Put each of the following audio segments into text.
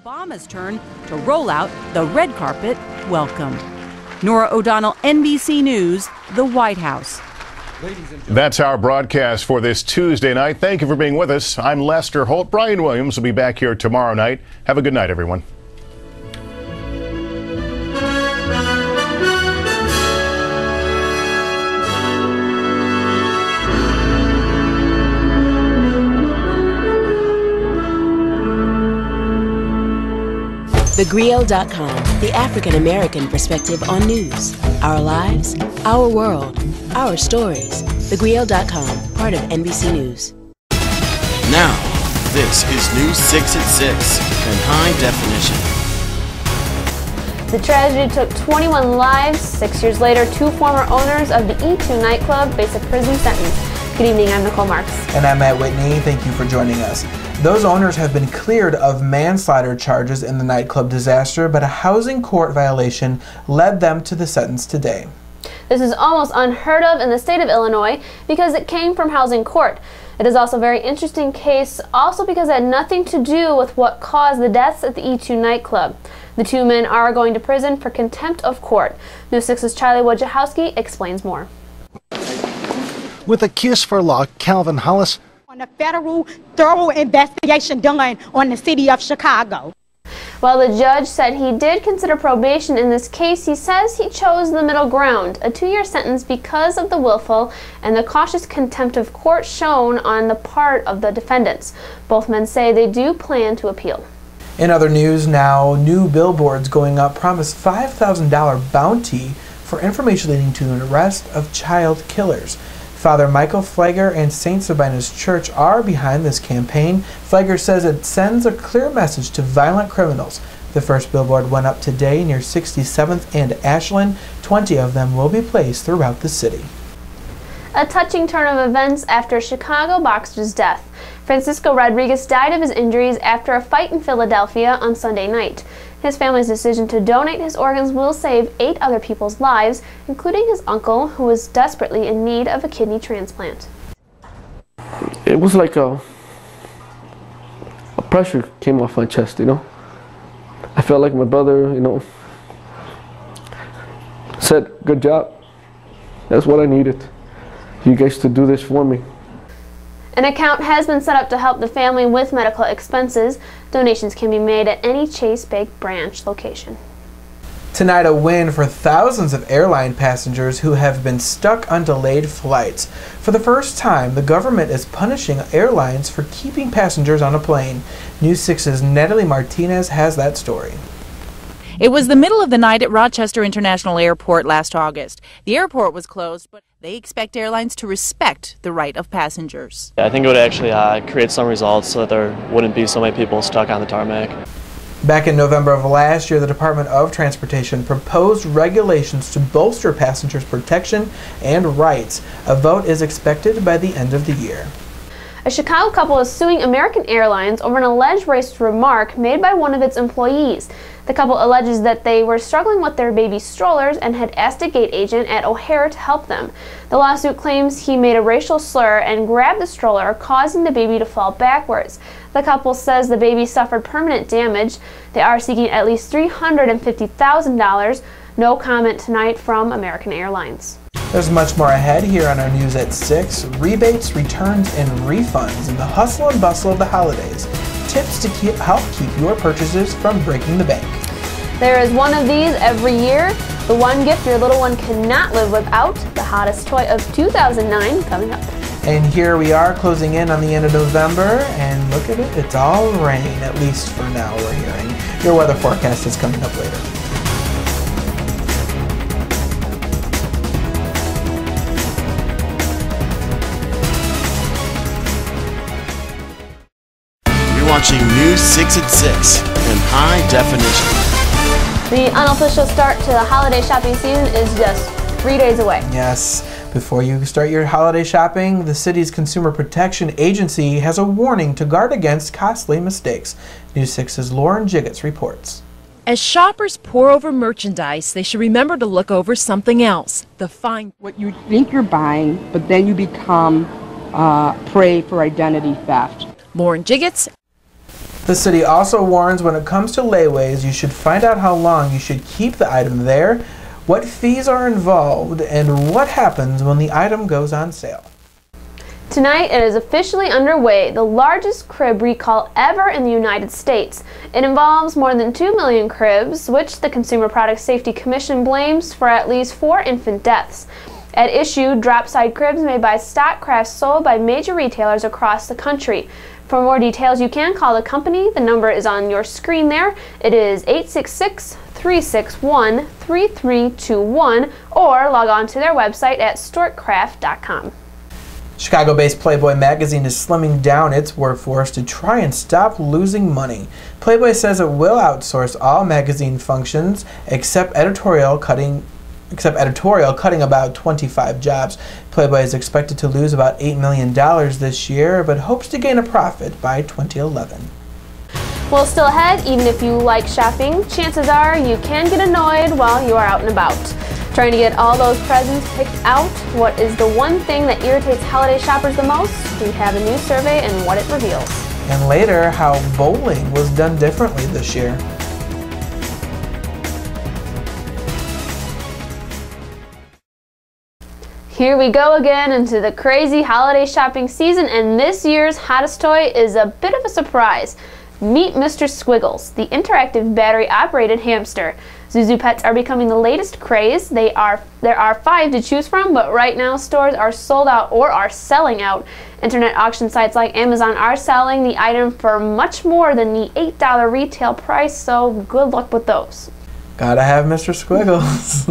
Obama's turn to roll out the red carpet welcome. Nora O'Donnell, NBC News, the White House. That's our broadcast for this Tuesday night. Thank you for being with us. I'm Lester Holt. Brian Williams will be back here tomorrow night. Have a good night, everyone. TheGriot.com, the African-American perspective on news. Our lives, our world, our stories. TheGriot.com, part of NBC News. Now, this is News 6 at 6 in high definition. The tragedy took 21 lives. 6 years later, 2 former owners of the E2 nightclub face a prison sentence. Good evening, I'm Nicole Marks. And I'm Matt Whitney. Thank you for joining us. Those owners have been cleared of manslaughter charges in the nightclub disaster, but a housing court violation led them to the sentence today. This is almost unheard of in the state of Illinois because it came from housing court. It is also a very interesting case, also because it had nothing to do with what caused the deaths at the E2 nightclub. The 2 men are going to prison for contempt of court. News 6's Charlie Wojciechowski explains more. With a kiss for law, Calvin Hollis on a federal thorough investigation done on the city of Chicago. While the judge said he did consider probation in this case, he says he chose the middle ground, a 2-year sentence because of the willful and the cautious contempt of court shown on the part of the defendants. Both men say they do plan to appeal. In other news now, new billboards going up promise $5,000 bounty for information leading to an arrest of child killers. Father Michael Flagger and St. Sabina's Church are behind this campaign. Flagger says it sends a clear message to violent criminals. The first billboard went up today near 67th and Ashland. 20 of them will be placed throughout the city. A touching turn of events after a Chicago boxer's death. Francisco Rodriguez died of his injuries after a fight in Philadelphia on Sunday night. His family's decision to donate his organs will save 8 other people's lives, including his uncle, who was desperately in need of a kidney transplant. It was like a pressure came off my chest, you know. I felt like my brother, you know, said, "Good job. That's what I needed. You guys to do this for me." An account has been set up to help the family with medical expenses. Donations can be made at any Chase Bank branch location. Tonight, a win for thousands of airline passengers who have been stuck on delayed flights. For the first time, the government is punishing airlines for keeping passengers on a plane. News 6's Natalie Martinez has that story. It was the middle of the night at Rochester International Airport last August. The airport was closed, but they expect airlines to respect the right of passengers. I think it would actually create some results so that there wouldn't be so many people stuck on the tarmac. Back in November of last year, the Department of Transportation proposed regulations to bolster passengers' protection and rights. A vote is expected by the end of the year. A Chicago couple is suing American Airlines over an alleged racist remark made by one of its employees. The couple alleges that they were struggling with their baby strollers and had asked a gate agent at O'Hare to help them. The lawsuit claims he made a racial slur and grabbed the stroller, causing the baby to fall backwards. The couple says the baby suffered permanent damage. They are seeking at least $350,000. No comment tonight from American Airlines. There's much more ahead here on our News at 6. Rebates, returns, and refunds in the hustle and bustle of the holidays. Tips to help keep your purchases from breaking the bank. There is one of these every year. The one gift your little one cannot live without. The hottest toy of 2009 coming up. And here we are closing in on the end of November, and look at it, it's all rain, at least for now we're hearing. Your weather forecast is coming up later. Watching News 6 at 6 in high definition. The unofficial start to the holiday shopping season is just 3 days away. Yes. Before you start your holiday shopping, the city's Consumer Protection Agency has a warning to guard against costly mistakes. News 6's Lauren Jiggets reports. As shoppers pour over merchandise, they should remember to look over something else. The fine. What you think you're buying, but then you become prey for identity theft. Lauren Jiggets. The city also warns when it comes to layaways, you should find out how long you should keep the item there, what fees are involved, and what happens when the item goes on sale. Tonight, it is officially underway, the largest crib recall ever in the United States. It involves more than 2 million cribs, which the Consumer Product Safety Commission blames for at least 4 infant deaths. At issue, drop-side cribs made by stock crafts sold by major retailers across the country. For more details, you can call the company. The number is on your screen there. It is 866-361-3321, or log on to their website at storkcraft.com. Chicago-based Playboy magazine is slimming down its workforce to try and stop losing money. Playboy says it will outsource all magazine functions except editorial, cutting about 25 jobs. Playboy is expected to lose about $8 million this year, but hopes to gain a profit by 2011. Well, still ahead, even if you like shopping, chances are you can get annoyed while you are out and about. Trying to get all those presents picked out, what is the one thing that irritates holiday shoppers the most? We have a new survey and what it reveals. And later, how bowling was done differently this year. Here we go again into the crazy holiday shopping season, and this year's hottest toy is a bit of a surprise. Meet Mr. Squiggles, the interactive battery-operated hamster. Zuzu pets are becoming the latest craze. There are 5 to choose from, but right now stores are sold out or are selling out. Internet auction sites like Amazon are selling the item for much more than the $8 retail price, so good luck with those. Gotta have Mr. Squiggles.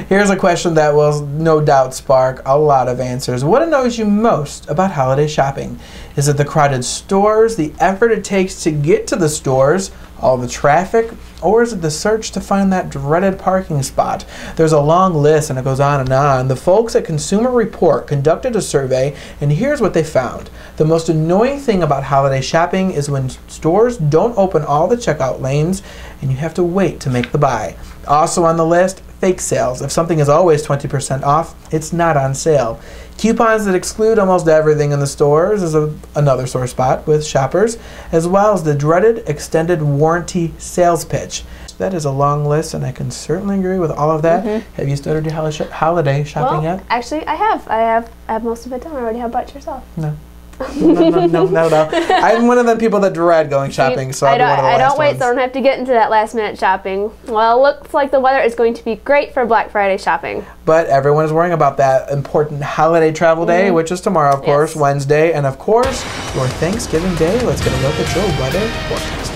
Here's a question that will no doubt spark a lot of answers. What annoys you most about holiday shopping? Is it the crowded stores, the effort it takes to get to the stores, all the traffic, or is it the search to find that dreaded parking spot? There's a long list and it goes on and on. The folks at Consumer Report conducted a survey, and here's what they found. The most annoying thing about holiday shopping is when stores don't open all the checkout lanes and you have to wait to make the buy. Also on the list, fake sales. If something is always 20% off, it's not on sale. Coupons that exclude almost everything in the stores is another sore spot with shoppers, as well as the dreaded extended warranty sales pitch. That is a long list, and I can certainly agree with all of that. Have you started your holiday shopping yet? Actually, I have. I have most of it done. I already. How about yourself? No. No, not at all. I'm one of the people that dread going shopping, so I'll be one of the last I don't wait, ones. so I don't have to get into that last minute shopping. Well, it looks like the weather is going to be great for Black Friday shopping. But everyone is worrying about that important holiday travel day, which is tomorrow, of course, Wednesday, and of course, your Thanksgiving day. Let's get a look at your weather forecast.